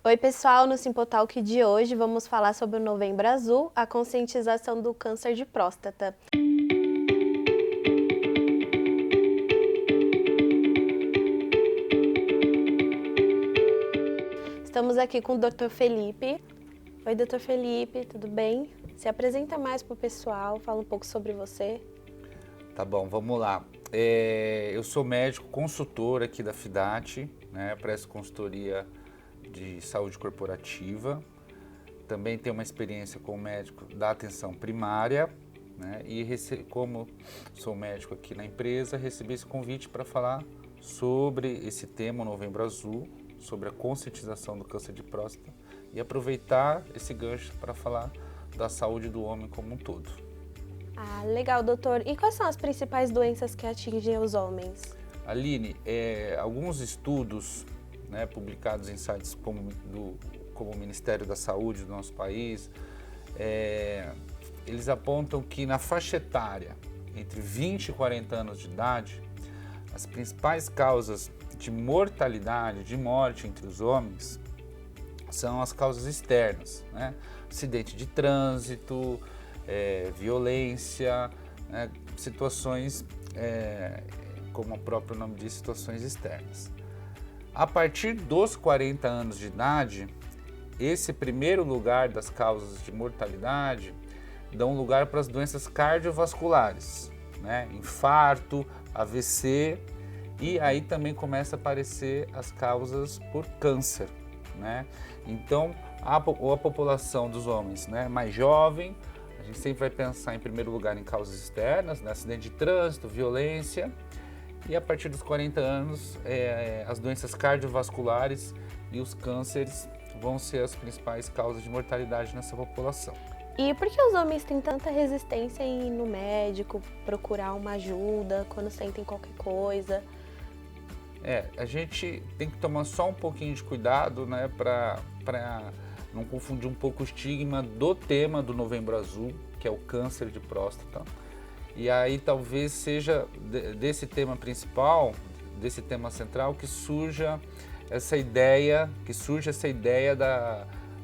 Oi pessoal, no Simpotalk de hoje vamos falar sobre o Novembro Azul, a conscientização do câncer de próstata. Estamos aqui com o Dr. Felipe. Oi, Dr. Felipe, tudo bem? Se apresenta mais para o pessoal, fala um pouco sobre você. Tá bom, vamos lá. Eu sou médico consultor aqui da FIDAT, né? Presto consultoria de saúde corporativa. Também tenho uma experiência como médico da atenção primária, né? E como sou médico aqui na empresa, recebi esse convite para falar sobre esse tema, o Novembro Azul, sobre a conscientização do câncer de próstata e aproveitar esse gancho para falar da saúde do homem como um todo. Ah, legal, doutor. E quais são as principais doenças que atingem os homens? Aline, alguns estudos, né, publicados em sites como o Ministério da Saúde do nosso país, eles apontam que na faixa etária entre 20 e 40 anos de idade, as principais causas de mortalidade, de morte entre os homens, são as causas externas, né? Acidente de trânsito, violência, né? Situações, como o próprio nome diz, situações externas. A partir dos 40 anos de idade, esse primeiro lugar das causas de mortalidade dão lugar para as doenças cardiovasculares, né? Infarto, AVC, e aí também começa a aparecer as causas por câncer, né? Então, a população dos homens, né, mais jovem, a gente sempre vai pensar em primeiro lugar em causas externas, né, acidente de trânsito, violência, e a partir dos 40 anos, as doenças cardiovasculares e os cânceres vão ser as principais causas de mortalidade nessa população. E por que os homens têm tanta resistência em ir no médico, procurar uma ajuda quando sentem qualquer coisa? A gente tem que tomar só um pouquinho de cuidado, né, para não confundir um pouco o estigma do tema do Novembro Azul, que é o câncer de próstata. E aí talvez seja desse tema principal, desse tema central, que surja essa ideia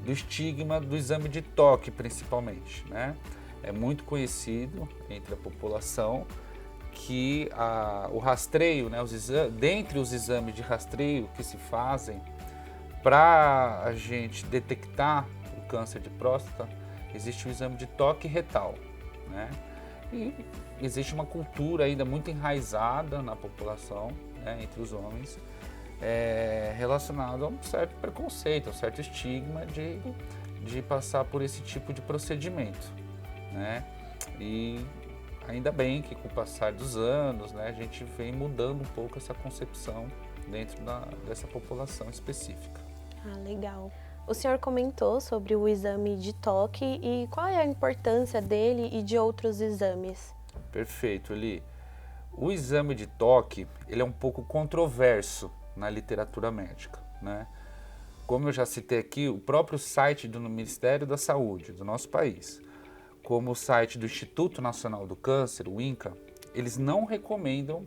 do estigma do exame de toque, principalmente, né? É muito conhecido entre a população que o rastreio, né, dentre os exames de rastreio que se fazem para a gente detectar o câncer de próstata, existe o exame de toque retal, né? E existe uma cultura ainda muito enraizada na população, né, entre os homens, relacionado a um certo preconceito, a um certo estigma de passar por esse tipo de procedimento, né? E ainda bem que com o passar dos anos, né, a gente vem mudando um pouco essa concepção dentro dessa população específica. Ah, legal. O senhor comentou sobre o exame de toque e qual é a importância dele e de outros exames? Perfeito, Eli. O exame de toque, ele é um pouco controverso na literatura médica, né? Como eu já citei aqui, o próprio site do Ministério da Saúde do nosso país, como o site do Instituto Nacional do Câncer, o INCA, eles não recomendam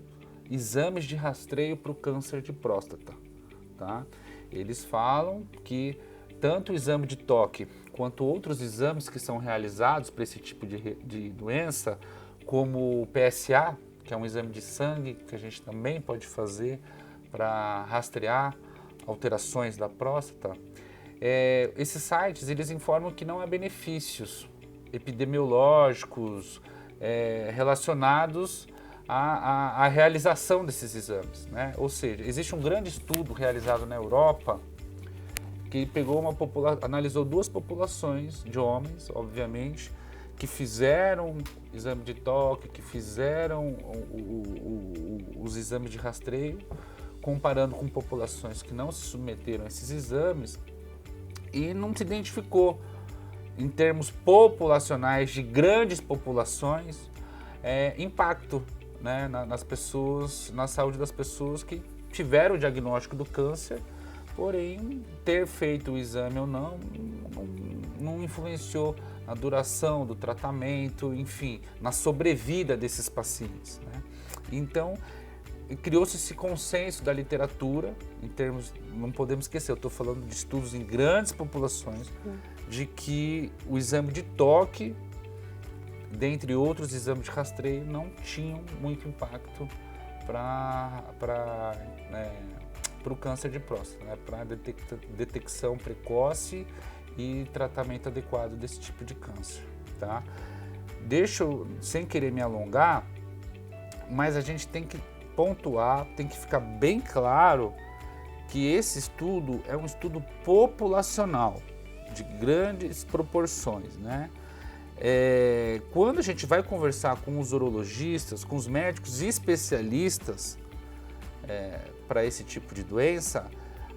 exames de rastreio para o câncer de próstata, tá? Eles falam que tanto o exame de toque quanto outros exames que são realizados para esse tipo de doença, como o PSA, que é um exame de sangue que a gente também pode fazer para rastrear alterações da próstata, esses sites eles informam que não há benefícios epidemiológicos relacionados à realização desses exames, né? Ou seja, existe um grande estudo realizado na Europa que pegou analisou duas populações de homens, obviamente, que fizeram exame de toque, que fizeram os exames de rastreio, comparando com populações que não se submeteram a esses exames, e não se identificou, em termos populacionais, de grandes populações, impacto, né, nas pessoas, na saúde das pessoas que tiveram o diagnóstico do câncer, porém ter feito o exame ou não influenciou na duração do tratamento, enfim, na sobrevida desses pacientes, né? Então, criou-se esse consenso da literatura, em termos, não podemos esquecer, eu estou falando de estudos em grandes populações, de que o exame de toque, dentre outros exames de rastreio, não tinham muito impacto para o câncer de próstata, né? Para detecção precoce e tratamento adequado desse tipo de câncer, tá? Deixa eu, sem querer me alongar, mas a gente tem que pontuar, tem que ficar bem claro que esse estudo é um estudo populacional, de grandes proporções, né? Quando a gente vai conversar com os urologistas, com os médicos especialistas para esse tipo de doença,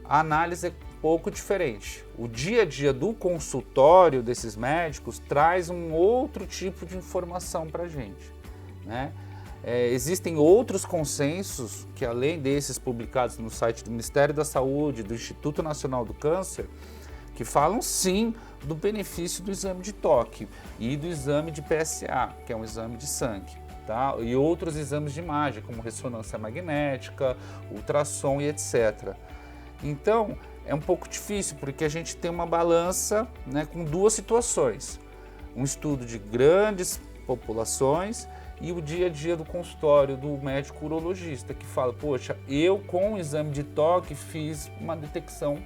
a análise é um pouco diferente. O dia a dia do consultório desses médicos traz um outro tipo de informação para a gente, né? Existem outros consensos que, além desses publicados no site do Ministério da Saúde, do Instituto Nacional do Câncer, que falam sim do benefício do exame de toque e do exame de PSA, que é um exame de sangue, tá? E outros exames de imagem, como ressonância magnética, ultrassom e etc. Então, é um pouco difícil, porque a gente tem uma balança, né, com duas situações. Um estudo de grandes populações e o dia a dia do consultório do médico urologista, que fala, poxa, eu com o exame de toque fiz uma detecção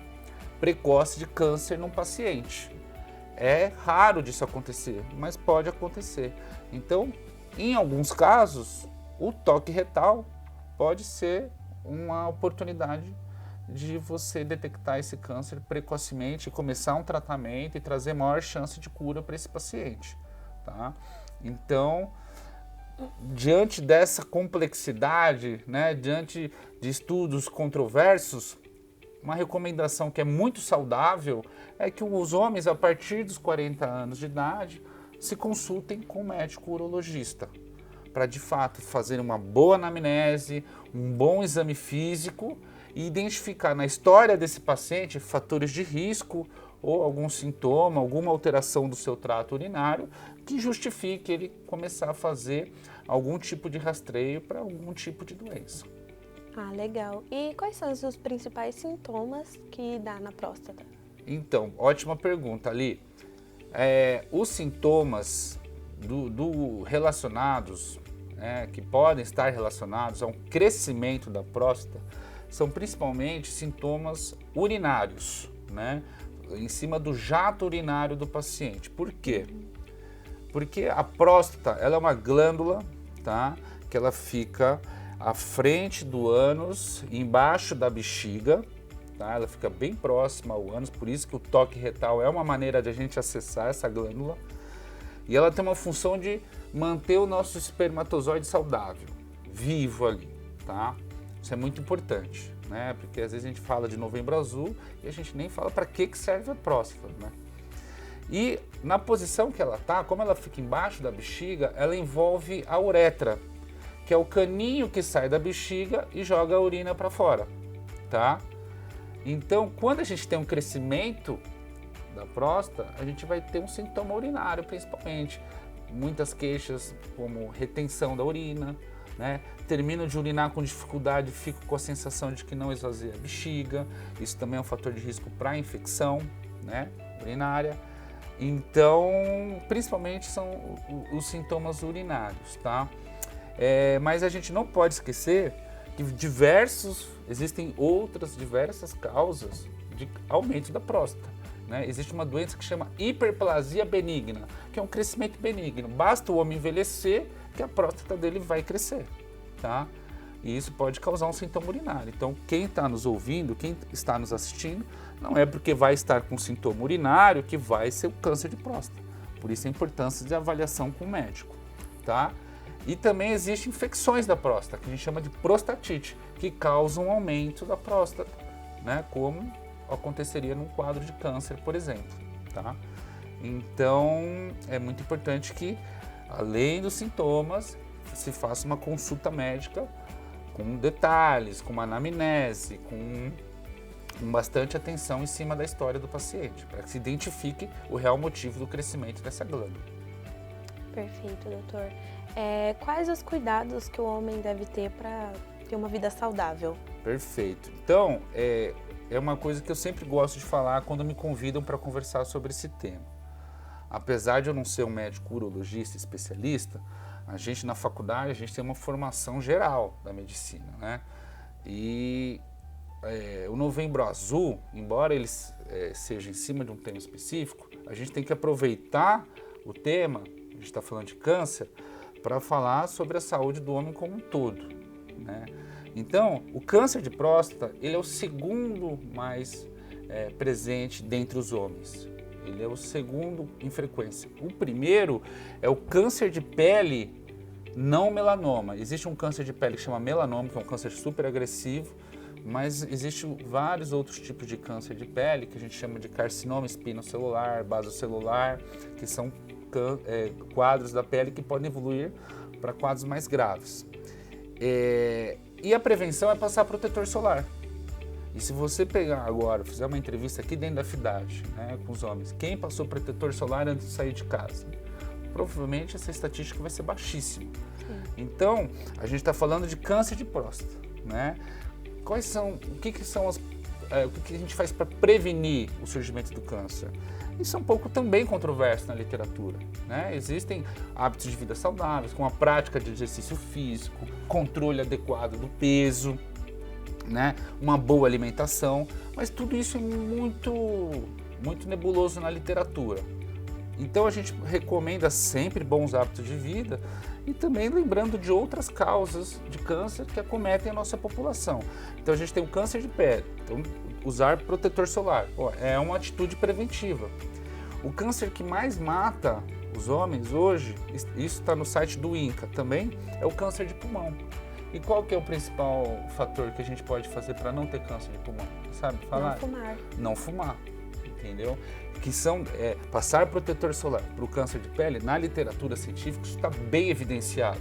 precoce de câncer num paciente. É raro disso acontecer, mas pode acontecer. Então, em alguns casos, o toque retal pode ser uma oportunidade de você detectar esse câncer precocemente, começar um tratamento e trazer maior chance de cura para esse paciente, tá? Então, diante dessa complexidade, né, diante de estudos controversos, uma recomendação que é muito saudável é que os homens, a partir dos 40 anos de idade, se consultem com o médico urologista, para de fato fazer uma boa anamnese, um bom exame físico e identificar na história desse paciente fatores de risco ou algum sintoma, alguma alteração do seu trato urinário que justifique ele começar a fazer algum tipo de rastreio para algum tipo de doença. Ah, legal. E quais são os principais sintomas que dá na próstata? Então, ótima pergunta, Ali. Os sintomas relacionados, que podem estar relacionados ao crescimento da próstata, são principalmente sintomas urinários, né? Em cima do jato urinário do paciente. Por quê? Porque a próstata, ela é uma glândula, tá? Que ela fica à frente do ânus, embaixo da bexiga, tá? Ela fica bem próxima ao ânus, por isso que o toque retal é uma maneira de a gente acessar essa glândula. E ela tem uma função de manter o nosso espermatozoide saudável, vivo ali, tá? Isso é muito importante, né? Porque às vezes a gente fala de Novembro Azul e a gente nem fala para que serve a próstata, né? E na posição que ela tá, como ela fica embaixo da bexiga, ela envolve a uretra, que é o caninho que sai da bexiga e joga a urina para fora, tá? Então, quando a gente tem um crescimento da próstata, a gente vai ter um sintoma urinário, principalmente. Muitas queixas, como retenção da urina, né? Termino de urinar com dificuldade, fico com a sensação de que não esvazia a bexiga. Isso também é um fator de risco para infecção, né, urinária. Então, principalmente são os sintomas urinários, tá? Mas a gente não pode esquecer que existem outras diversas causas de aumento da próstata, né? Existe uma doença que chama hiperplasia benigna, que é um crescimento benigno. Basta o homem envelhecer que a próstata dele vai crescer, tá? E isso pode causar um sintoma urinário. Então, quem está nos ouvindo, quem está nos assistindo, não é porque vai estar com sintoma urinário que vai ser o câncer de próstata. Por isso a importância de avaliação com o médico, tá? E também existem infecções da próstata, que a gente chama de prostatite, que causam um aumento da próstata, né? Como aconteceria num quadro de câncer, por exemplo, tá? Então, é muito importante que, além dos sintomas, se faça uma consulta médica com detalhes, com uma anamnese, com bastante atenção em cima da história do paciente, para que se identifique o real motivo do crescimento dessa glândula. Perfeito, doutor. Quais os cuidados que o homem deve ter para ter uma vida saudável. Perfeito. Então, é uma coisa que eu sempre gosto de falar quando me convidam para conversar sobre esse tema. Apesar de eu não ser um médico urologista especialista, a gente na faculdade, a gente tem uma formação geral da medicina, né? E o Novembro Azul, embora ele seja em cima de um tema específico, a gente tem que aproveitar o tema, a gente está falando de câncer, para falar sobre a saúde do homem como um todo, né? Então, o câncer de próstata, ele é o segundo mais presente dentre os homens. Ele é o segundo em frequência. O primeiro é o câncer de pele não melanoma. Existe um câncer de pele que chama melanoma, que é um câncer super agressivo, mas existem vários outros tipos de câncer de pele, que a gente chama de carcinoma espinocelular, basocelular, que são quadros da pele que podem evoluir para quadros mais graves. E a prevenção é passar protetor solar. E se você pegar agora, fizer uma entrevista aqui dentro da FIDAD, né, com os homens, quem passou protetor solar antes de sair de casa? Provavelmente essa estatística vai ser baixíssima. Sim. Então, a gente está falando de câncer de próstata, né? O que a gente faz para prevenir o surgimento do câncer? Isso é um pouco também controverso na literatura, né? Existem hábitos de vida saudáveis, com a prática de exercício físico, controle adequado do peso, né? Uma boa alimentação, mas tudo isso é muito nebuloso na literatura. Então a gente recomenda sempre bons hábitos de vida e também lembrando de outras causas de câncer que acometem a nossa população. Então a gente tem o câncer de pele, então usar protetor solar é uma atitude preventiva. O câncer que mais mata os homens hoje, isso está no site do INCA também, é o câncer de pulmão. E qual que é o principal fator que a gente pode fazer para não ter câncer de pulmão? Sabe falar? Não fumar. Não fumar, entendeu? Que são passar protetor solar para o câncer de pele, na literatura científica, isso está bem evidenciado.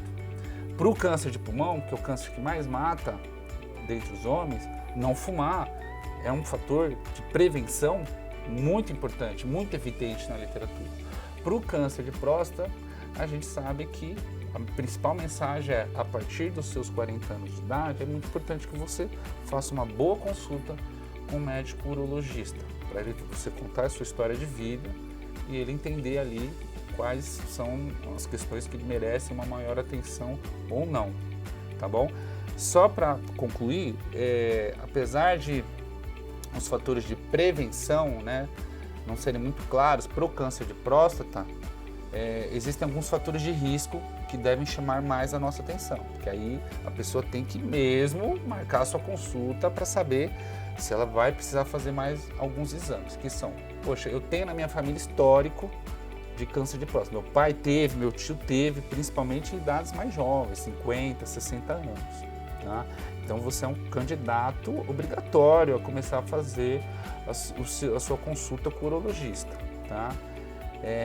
Para o câncer de pulmão, que é o câncer que mais mata dentre os homens, não fumar é um fator de prevenção muito importante, muito evidente na literatura. Para o câncer de próstata, a gente sabe que a principal mensagem é, a partir dos seus 40 anos de idade, é muito importante que você faça uma boa consulta com um médico urologista, para você contar a sua história de vida e ele entender ali quais são as questões que merecem uma maior atenção ou não, tá bom? Só para concluir, apesar de os fatores de prevenção, né, não serem muito claros para o câncer de próstata, existem alguns fatores de risco que devem chamar mais a nossa atenção, porque aí a pessoa tem que mesmo marcar a sua consulta para saber se ela vai precisar fazer mais alguns exames, que são, poxa, eu tenho na minha família histórico de câncer de próstata, meu pai teve, meu tio teve, principalmente em idades mais jovens, 50, 60 anos, tá? Então você é um candidato obrigatório a começar a fazer a sua consulta com o urologista, tá?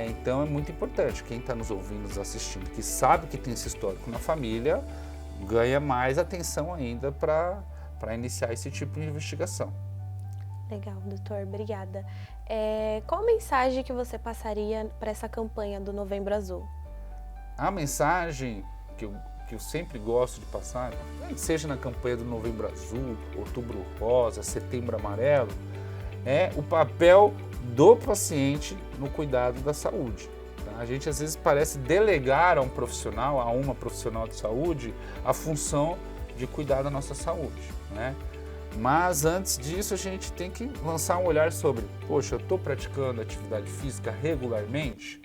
Então é muito importante, quem está nos ouvindo, nos assistindo, que sabe que tem esse histórico na família, ganha mais atenção ainda para iniciar esse tipo de investigação. Legal, doutor, obrigada. Qual a mensagem que você passaria para essa campanha do Novembro Azul? A mensagem que eu sempre gosto de passar, seja na campanha do Novembro Azul, Outubro Rosa, Setembro Amarelo, é o papel do paciente no cuidado da saúde. Tá? A gente às vezes parece delegar a uma profissional de saúde, a função de cuidar da nossa saúde, né? Mas antes disso a gente tem que lançar um olhar sobre, poxa, eu estou praticando atividade física regularmente?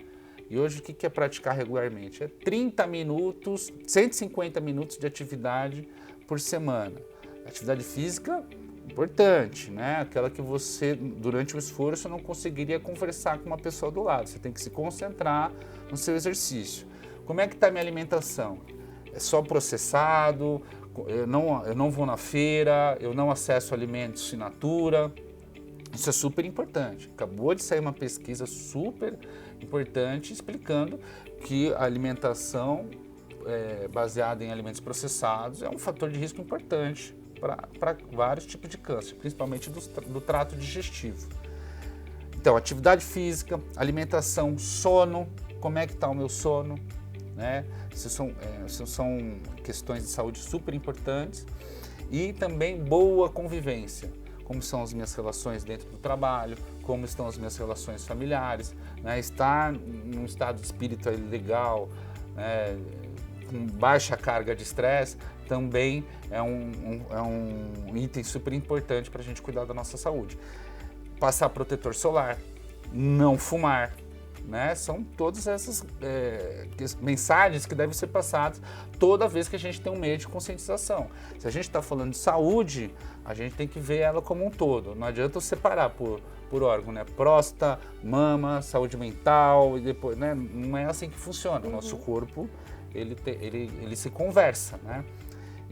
E hoje o que é praticar regularmente? É 30 minutos, 150 minutos de atividade por semana. Atividade física importante, né? Aquela que você, durante o esforço, não conseguiria conversar com uma pessoa do lado. Você tem que se concentrar no seu exercício. Como é que está a minha alimentação? É só processado? Eu não vou na feira, eu não acesso alimentos in natura. Isso é super importante. Acabou de sair uma pesquisa super importante explicando que a alimentação baseada em alimentos processados é um fator de risco importante para vários tipos de câncer, principalmente do trato digestivo. Então, atividade física, alimentação, sono, como é que está o meu sono? né? Isso são questões de saúde super importantes. E também boa convivência. Como são as minhas relações dentro do trabalho, como estão as minhas relações familiares, né? Estar num estado de espírito legal, né? Com baixa carga de estresse, também é um item super importante para a gente cuidar da nossa saúde. Passar protetor solar, não fumar, né? São todas essas mensagens que devem ser passadas toda vez que a gente tem um meio de conscientização. Se a gente está falando de saúde, a gente tem que ver ela como um todo. Não adianta eu separar por órgão, né? Próstata, mama, saúde mental e depois, né? Não é assim que funciona. O nosso corpo, ele se conversa, né?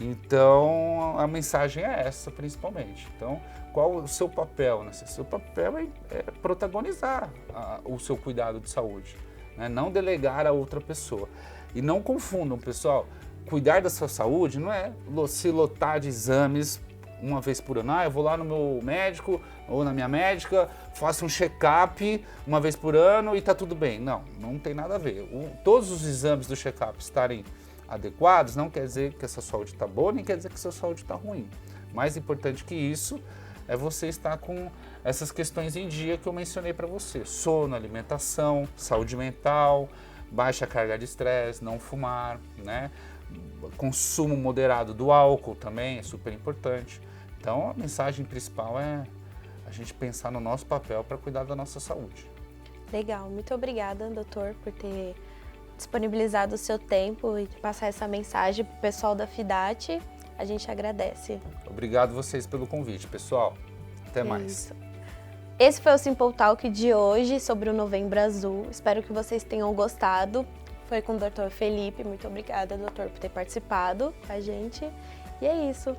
Então, a mensagem é essa, principalmente. Então, qual o seu papel? Né? Seu papel é protagonizar o seu cuidado de saúde, né? Não delegar a outra pessoa. E não confundam, pessoal, cuidar da sua saúde não é se lotar de exames uma vez por ano. Eu vou lá no meu médico ou na minha médica, faço um check-up uma vez por ano e tá tudo bem. Não, não tem nada a ver. Todos os exames do check-up estarem adequados não quer dizer que essa saúde está boa, nem quer dizer que a sua saúde está ruim. Mais importante que isso é você estar com essas questões em dia que eu mencionei para você. Sono, alimentação, saúde mental, baixa carga de estresse, não fumar, né? Consumo moderado do álcool também é super importante. Então a mensagem principal é a gente pensar no nosso papel para cuidar da nossa saúde. Legal, muito obrigada, doutor, por ter disponibilizado o seu tempo e passar essa mensagem para o pessoal da FIDAT. A gente agradece. Obrigado vocês pelo convite, pessoal. Até mais. Isso. Esse foi o Simple Talk de hoje sobre o Novembro Azul. Espero que vocês tenham gostado. Foi com o Dr. Felipe. Muito obrigada, doutor, por ter participado com a gente. E é isso.